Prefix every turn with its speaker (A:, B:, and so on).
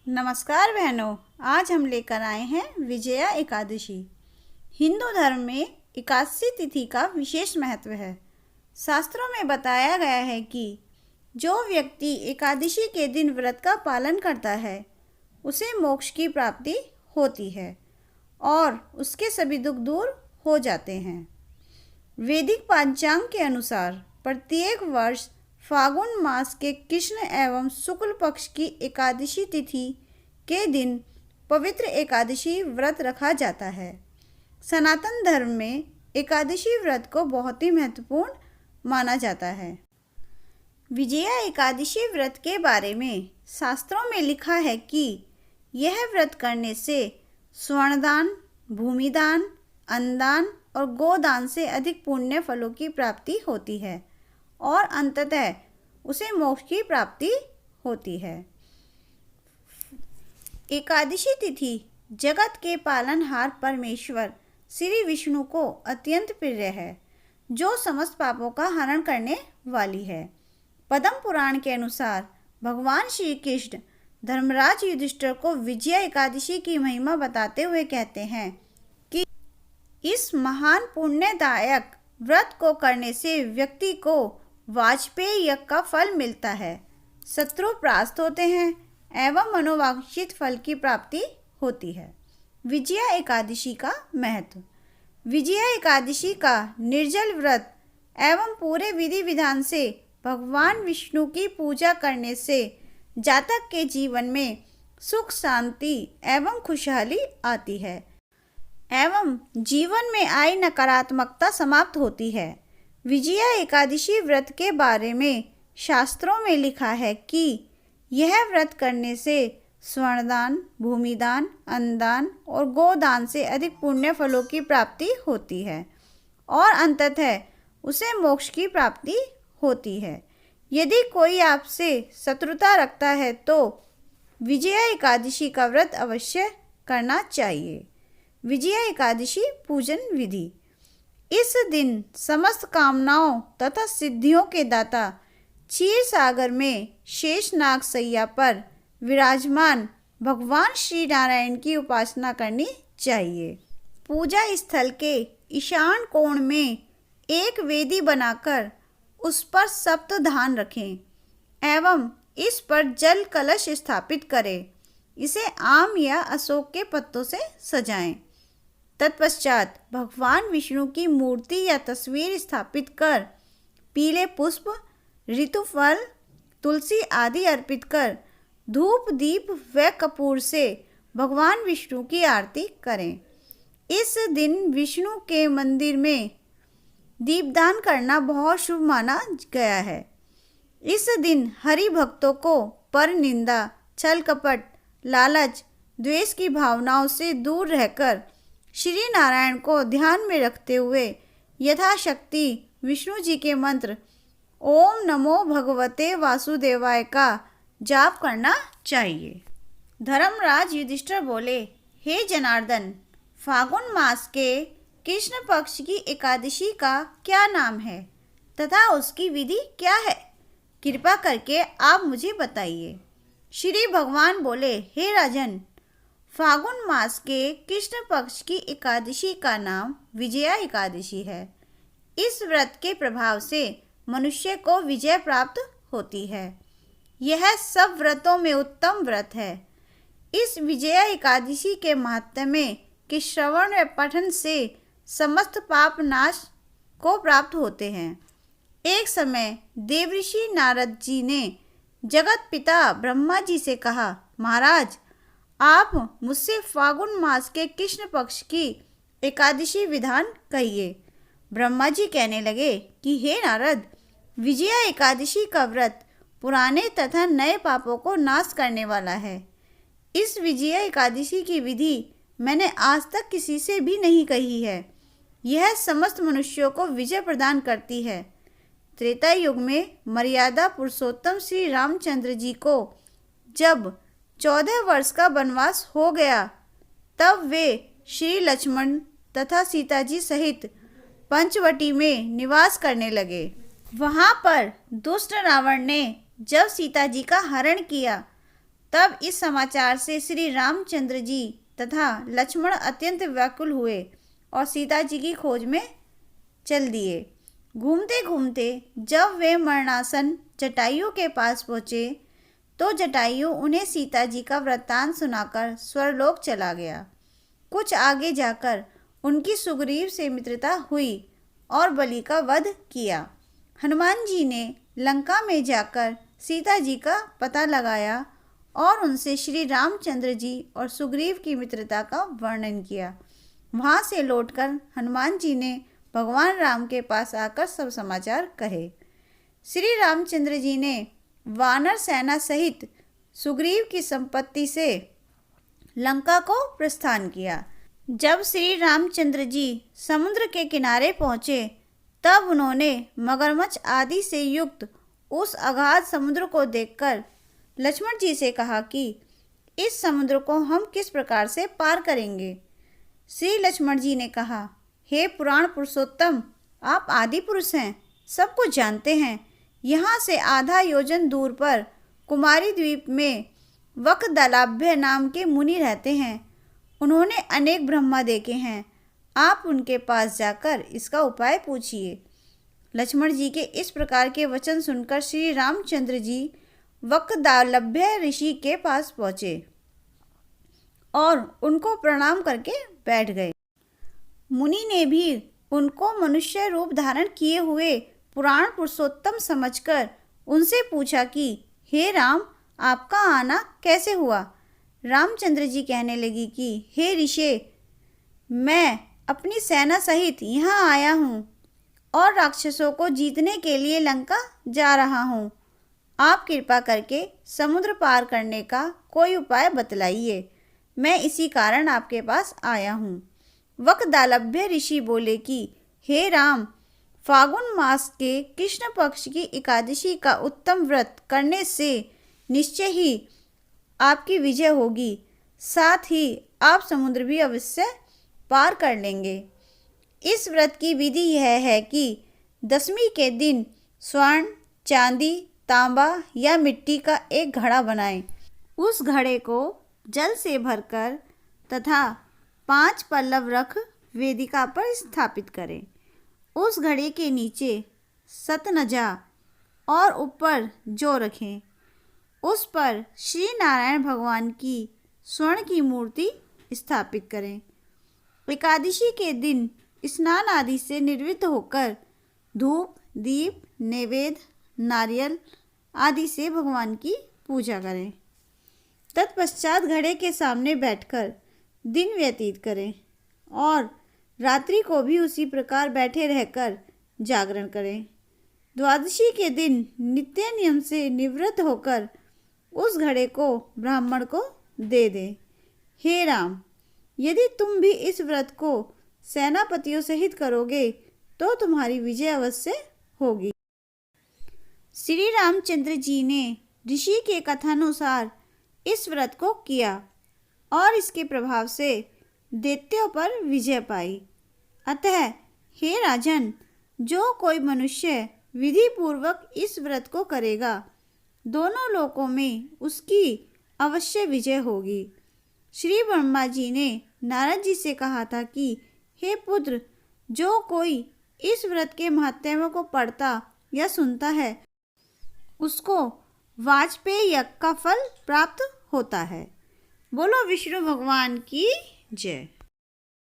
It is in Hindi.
A: नमस्कार बहनों, आज हम लेकर आए हैं विजया एकादशी। हिंदू धर्म में एकादशी तिथि का विशेष महत्व है। शास्त्रों में बताया गया है कि जो व्यक्ति एकादशी के दिन व्रत का पालन करता है उसे मोक्ष की प्राप्ति होती है और उसके सभी दुख दूर हो जाते हैं। वैदिक पंचांग के अनुसार प्रत्येक वर्ष फागुन मास के कृष्ण एवं शुक्ल पक्ष की एकादशी तिथि के दिन पवित्र एकादशी व्रत रखा जाता है। सनातन धर्म में एकादशी व्रत को बहुत ही महत्वपूर्ण माना जाता है। विजया एकादशी व्रत के बारे में शास्त्रों में लिखा है कि यह व्रत करने से स्वर्णदान, भूमिदान, अन्नदान और गोदान से अधिक पुण्य फलों की प्राप्ति होती है और अंततः उसे मोक्ष की प्राप्ति होती है। एकादशी तिथि जगत के पालनहार परमेश्वर श्री विष्णु को अत्यंत प्रिय है, जो समस्त पापों का हरण करने वाली है। पद्म पुराण के अनुसार भगवान श्री कृष्ण धर्मराज युधिष्ठिर को विजया एकादशी की महिमा बताते हुए कहते हैं कि इस महान पुण्यदायक व्रत को करने से व्यक्ति को वाजपेय यज्ञ का फल मिलता है, शत्रु परास्त होते हैं एवं मनोवांछित फल की प्राप्ति होती है। विजया एकादशी का महत्व। विजया एकादशी का निर्जल व्रत एवं पूरे विधि विधान से भगवान विष्णु की पूजा करने से जातक के जीवन में सुख, शांति एवं खुशहाली आती है एवं जीवन में आई नकारात्मकता समाप्त होती है। विजया एकादशी व्रत के बारे में शास्त्रों में लिखा है कि यह व्रत करने से स्वर्णदान, भूमिदान, अन्नदान और गोदान से अधिक पुण्य फलों की प्राप्ति होती है और अंततः उसे मोक्ष की प्राप्ति होती है। यदि कोई आपसे शत्रुता रखता है तो विजया एकादशी का व्रत अवश्य करना चाहिए। विजया एकादशी पूजन विधि। इस दिन समस्त कामनाओं तथा सिद्धियों के दाता क्षीर सागर में शेषनाग सैया पर विराजमान भगवान श्री नारायण की उपासना करनी चाहिए। पूजा स्थल के ईशान कोण में एक वेदी बनाकर उस पर सप्त धान रखें एवं इस पर जल कलश स्थापित करें। इसे आम या अशोक के पत्तों से सजाएं। तत्पश्चात भगवान विष्णु की मूर्ति या तस्वीर स्थापित कर पीले पुष्प, ऋतुफल, तुलसी आदि अर्पित कर धूप, दीप व कपूर से भगवान विष्णु की आरती करें। इस दिन विष्णु के मंदिर में दीपदान करना बहुत शुभ माना गया है। इस दिन हरि भक्तों को पर निंदा, छल कपट, लालच, द्वेष की भावनाओं से दूर रहकर श्री नारायण को ध्यान में रखते हुए यथाशक्ति विष्णु जी के मंत्र ओम नमो भगवते वासुदेवाय का जाप करना चाहिए। धर्मराज युधिष्ठिर बोले, हे जनार्दन, फागुन मास के कृष्ण पक्ष की एकादशी का क्या नाम है तथा उसकी विधि क्या है? कृपा करके आप मुझे बताइए। श्री भगवान बोले, हे राजन, फागुन मास के कृष्ण पक्ष की एकादशी का नाम विजया एकादशी है। इस व्रत के प्रभाव से मनुष्य को विजय प्राप्त होती है। यह सब व्रतों में उत्तम व्रत है। इस विजया एकादशी के महात्म्य के श्रवण व पठन से समस्त पाप नाश को प्राप्त होते हैं। एक समय देवऋषि नारद जी ने जगत पिता ब्रह्मा जी से कहा, महाराज, आप मुझसे फागुन मास के कृष्ण पक्ष की एकादशी विधान कहिए। ब्रह्मा जी कहने लगे कि हे नारद, विजया एकादशी का व्रत पुराने तथा नए पापों को नाश करने वाला है। इस विजया एकादशी की विधि मैंने आज तक किसी से भी नहीं कही है। यह समस्त मनुष्यों को विजय प्रदान करती है। त्रेता युग में मर्यादा पुरुषोत्तम श्री रामचंद्र जी को जब 14 वर्ष का वनवास हो गया, तब वे श्री लक्ष्मण तथा सीता जी सहित पंचवटी में निवास करने लगे। वहां पर दुष्ट रावण ने जब सीता जी का हरण किया तब इस समाचार से श्री रामचंद्र जी तथा लक्ष्मण अत्यंत व्याकुल हुए और सीता जी की खोज में चल दिए। घूमते घूमते जब वे मरणासन जटायु के पास पहुँचे तो जटायु उन्हें सीता जी का वृत्तांत सुनाकर स्वर्गलोक चला गया। कुछ आगे जाकर उनकी सुग्रीव से मित्रता हुई और बलि का वध किया। हनुमान जी ने लंका में जाकर सीता जी का पता लगाया और उनसे श्री रामचंद्र जी और सुग्रीव की मित्रता का वर्णन किया। वहाँ से लौटकर हनुमान जी ने भगवान राम के पास आकर सब समाचार कहे। श्री रामचंद्र जी ने वानर सेना सहित सुग्रीव की संपत्ति से लंका को प्रस्थान किया। जब श्री रामचंद्र जी समुद्र के किनारे पहुँचे तब उन्होंने मगरमच्छ आदि से युक्त उस अगाध समुद्र को देखकर लक्ष्मण जी से कहा कि इस समुद्र को हम किस प्रकार से पार करेंगे। श्री लक्ष्मण जी ने कहा, हे पुराण पुरुषोत्तम, आप आदि पुरुष हैं, सब कुछ जानते हैं। यहाँ से आधा योजन दूर पर कुमारी द्वीप में वकदलाभ्य नाम के मुनि रहते हैं। उन्होंने अनेक ब्रह्मा देखे हैं। आप उनके पास जाकर इसका उपाय पूछिए। लक्ष्मण जी के इस प्रकार के वचन सुनकर श्री रामचंद्र जी वकदालभ्य ऋषि के पास पहुँचे और उनको प्रणाम करके बैठ गए। मुनि ने भी उनको मनुष्य रूप धारण किए हुए पुराण पुरुषोत्तम समझकर उनसे पूछा कि हे राम, आपका आना कैसे हुआ। रामचंद्र जी कहने लगी कि हे ऋषि, मैं अपनी सेना सहित यहाँ आया हूँ और राक्षसों को जीतने के लिए लंका जा रहा हूँ। आप कृपा करके समुद्र पार करने का कोई उपाय बतलाइए। मैं इसी कारण आपके पास आया हूँ। वकदालभ्य ऋषि बोले कि हे राम, फागुन मास के कृष्ण पक्ष की एकादशी का उत्तम व्रत करने से निश्चय ही आपकी विजय होगी। साथ ही आप समुद्र भी अवश्य पार कर लेंगे। इस व्रत की विधि यह है कि दशमी के दिन स्वर्ण, चांदी, तांबा या मिट्टी का एक घड़ा बनाएं। उस घड़े को जल से भरकर तथा 5 पल्लव रख वेदिका पर स्थापित करें। उस घड़े के नीचे सतनजा और ऊपर जौ रखें। उस पर श्री नारायण भगवान की स्वर्ण की मूर्ति स्थापित करें। एकादशी के दिन स्नान आदि से निवृत्त होकर धूप, दीप, नैवेद्य, नारियल आदि से भगवान की पूजा करें। तत्पश्चात घड़े के सामने बैठकर दिन व्यतीत करें और रात्रि को भी उसी प्रकार बैठे रहकर जागरण करें। द्वादशी के दिन नित्य नियम से निवृत्त होकर उस घड़े को ब्राह्मण को दे दें। हे राम, यदि तुम भी इस व्रत को सेनापतियों सहित करोगे तो तुम्हारी विजय अवश्य होगी। श्री रामचंद्र जी ने ऋषि के कथानुसार इस व्रत को किया और इसके प्रभाव से दैत्यों पर विजय पाई। अतः हे राजन, जो कोई मनुष्य विधि पूर्वक इस व्रत को करेगा, दोनों लोकों में उसकी अवश्य विजय होगी। श्री ब्रह्मा जी ने नारद जी से कहा था कि हे पुत्र, जो कोई इस व्रत के महात्म्य को पढ़ता या सुनता है, उसको वाजपेय यज्ञ का फल प्राप्त होता है। बोलो विष्णु भगवान की जय।